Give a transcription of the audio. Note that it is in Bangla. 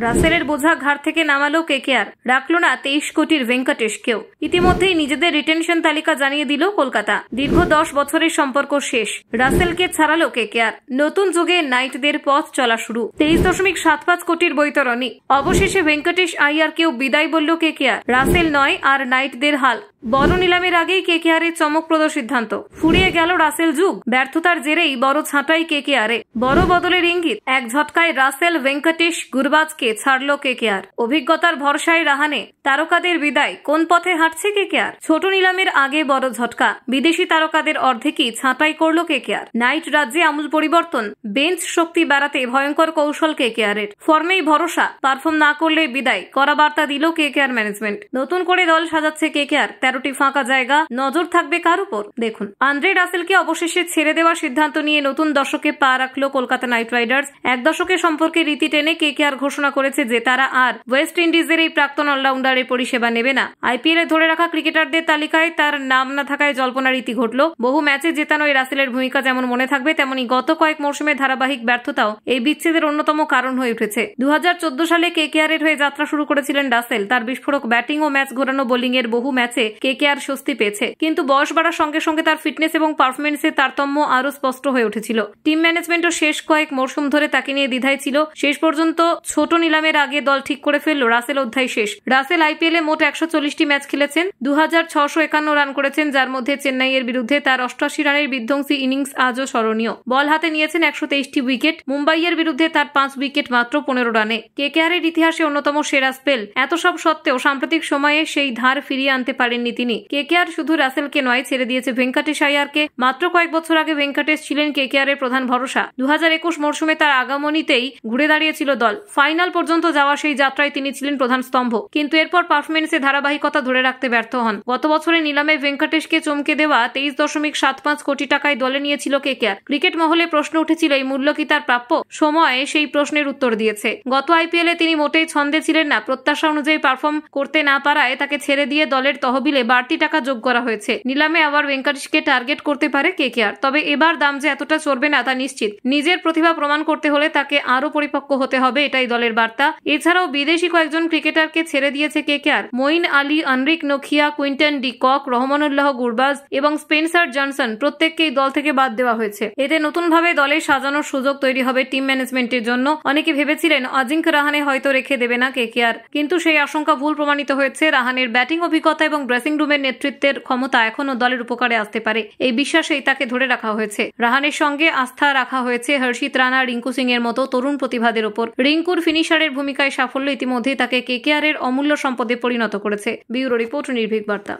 রাসেলের বোঝা ঘাড় থেকে নামালো কেকেআর, রাখল না 23 কোটির ভেঙ্কটেশকেও। ইতিমধ্যেই নিজেদের রিটেনশন তালিকা জানিয়ে দিল কলকাতা। দীর্ঘ 10 বছরের সম্পর্ক শেষ, রাসেলকে ছাড়ালো কেকেআর। নতুন যুগে নাইটদের পথ চলা শুরু। 23.75 কোটির বৈতরণী। অবশেষে ভেঙ্কটেশ আইয়ারকেও বিদায় বলল কেকেআর। রাসেল নয় আর নাইটদের হাল। বড় নিলামের আগেই কেকেআরের চমকপ্রদ সিদ্ধান্ত। ফুরিয়ে গেল রাসেল যুগ। ব্যর্থতার জেরেই বড় ছাঁটাই কেকেআরে, বড় বদলের ইঙ্গিত। এক ঝটকায় রাসেল, ভেঙ্কটেশ, গুরবাজকে ছাড়ল কেকেআর। অভিজ্ঞতার ভরসায় রাহানে। তারকাদের বিদায়। কোন পথে হাঁটছে কেকেআর? ছোট নিলামের আগে বড় ঝটকা। বিদেশি তারকাদের অর্ধেকই ছাঁটাই করল কেকেআর। নাইট রাজ্যে আমূল পরিবর্তন। বেঞ্চ শক্তি বাড়াতে ভয়ঙ্কর কৌশল কেকেআরের। ফর্মেই ভরসা, পারফর্ম না করলে বিদায় করা বার্তা দিল কেকেআর ম্যানেজমেন্ট। নতুন করে দল সাজাচ্ছে কেকেআর। 13টি ফাঁকা জায়গা। নজর থাকবে কার উপর? দেখুন। আন্দ্রে রাসেলকে অবশেষে ছেড়ে দেওয়ার সিদ্ধান্ত নিয়ে নতুন দশকে পা রাখল কলকাতা নাইট রাইডার্স। এক দশকের সম্পর্কে রীতি টেনে কেকেআর ঘোষণা করেছে যে তারা আর ওয়েস্ট ইন্ডিজের এই প্রাক্তন অলরাউন্ডারের পরিষেবা নেবে না। আইপিএল এ ধরে রাখা ক্রিকেটারদের তালিকায় তার নাম না থাকায় জল্পনা রীতি ঘটল। বহু ম্যাচে জেতানো এই রাসেলের ভূমিকা যেমন মনে থাকবে, তেমনি গত কয়েক মৌসুমে ধারাবাহিক ব্যর্থতাও এই বিচ্ছেদের অন্যতম কারণ হয়ে উঠেছে। 2014 সালে কেকেআর এর হয়ে যাত্রা শুরু করেছিলেন রাসেল। তার বিস্ফোরক ব্যাটিং ও ম্যাচ ঘোরানো বোলিং এর বহু ম্যাচে কেকেআর স্বস্তি পেয়েছে। কিন্তু বয়স বাড়ার সঙ্গে সঙ্গে তার ফিটনেস এবং পারফরমেন্সের তারতম্য আরো স্পষ্ট হয়ে উঠেছিল। টিম ম্যানেজমেন্টও শেষ কয়েক মরশুম ধরে তাকে নিয়ে দ্বিধায় ছিল। শেষ পর্যন্ত ছোট নিলামের আগে দল ঠিক করে ফেলল রাসেল অধ্যায় শেষ। রাসেল আইপিএল এ মোট 140টি ম্যাচ খেলেছেন, 2651 রান করেছেন, যার মধ্যে চেন্নাইয়ের বিরুদ্ধে তার 88 রানের বিধ্বংসী ইনিংস আজও স্মরণীয়। বল হাতে নিয়েছেন 123টি উইকেট। মুম্বাইয়ের বিরুদ্ধে তার 5 উইকেট মাত্র 15 রানে। কেকেআর এর ইতিহাসে অন্যতম সেরা স্পেল। এত সব সত্ত্বেও সাম্প্রতিক সময়ে সেই ধার ফিরিয়ে আনতে পারেননি তিনি। কেকেআর শুধু রাসেলকে নয়, ছেড়ে দিয়েছে ভেঙ্কটেশ আইয়ারকে। মাত্র কয়েক বছর আগে ভেঙ্কটেশ ছিলেন কেকেআর এর প্রধান ভরসা। 2021 মরশুমে তার আগমনীতেই ঘুরে দাঁড়িয়েছিল দল। ফাইনাল পর্যন্ত যাওয়া সেই যাত্রায় তিনি ছিলেন প্রধান স্তম্ভ। কিন্তু এরপর পারফরমেন্সে ধারাবাহিকতা ধরে রাখতে ব্যর্থ হন। গত বছরের নিলামে ভেঙ্কটেশকে চমকে দেওয়া 23.75 কোটি টাকায় দলে নিয়েছিল কেকেআর। ক্রিকেট মহলে প্রশ্ন উঠেছিল, এই মূল্য কি তার প্রাপ্য? সময়ে সেই প্রশ্নের উত্তর দিয়েছে। গত আইপিএল এ তিনি মোটেই ছন্দে ছিলেন না। প্রত্যাশা অনুযায়ী পারফর্ম করতে না পারায় তাকে ছেড়ে দিয়ে দলের তহবিলে বাড়তি টাকা যোগ করা হয়েছে। নিলামে আবার ভেঙ্কটেশকে টার্গেট করতে পারে কেকেআর। তবে এবার দাম যে এতটা চড়বে না তা নিশ্চিত। নিজের প্রতিভা প্রমাণ করতে হলে তাকে আরো পরিপক্ক হতে হবে, এটাই দলের বার্তা। এছাড়াও বিদেশি কয়েকজন ক্রিকেটারকে ছেড়ে দিয়েছে কেকেআর। মঈন আলী, আনরিক নোকিয়া, Quinton de Kock, Rahmanullah Gurbaz এবং স্পেন্সার জনসন প্রত্যেককেই দল থেকে বাদ দেওয়া হয়েছে। এতে নতুনভাবে দলে সাজানোর সুযোগ তৈরি হবে টিম ম্যানেজমেন্টের জন্য। অনেকে ভেবেছিলেন অজিঙ্ক্য রাহানে হয়তো রেখে দেবে না কেকেআর, কিন্তু সেই আশঙ্কা ভুল প্রমাণিত হয়েছে। রাহানের ব্যাটিং অভিজ্ঞতা এবং ড্রেসিং রুমের নেতৃত্বের ক্ষমতা এখনো দলের উপকারে আসতে পারে, এই বিশ্বাসেই তাকে ধরে রাখা হয়েছে। রাহানের সঙ্গে আস্থা রাখা হয়েছে হর্ষিত রানা, রিঙ্কু সিং এর মতো তরুণ প্রতিভাদের ওপর। রিঙ্কুর ফিনিশারের ভূমিকায় সাফল্য ইতিমধ্যেই তাকে কেকেআর এর অমূল্য সম্পদে পরিণত করেছে। ব্যুরো রিপোর্ট, নির্ভীক বার্তা।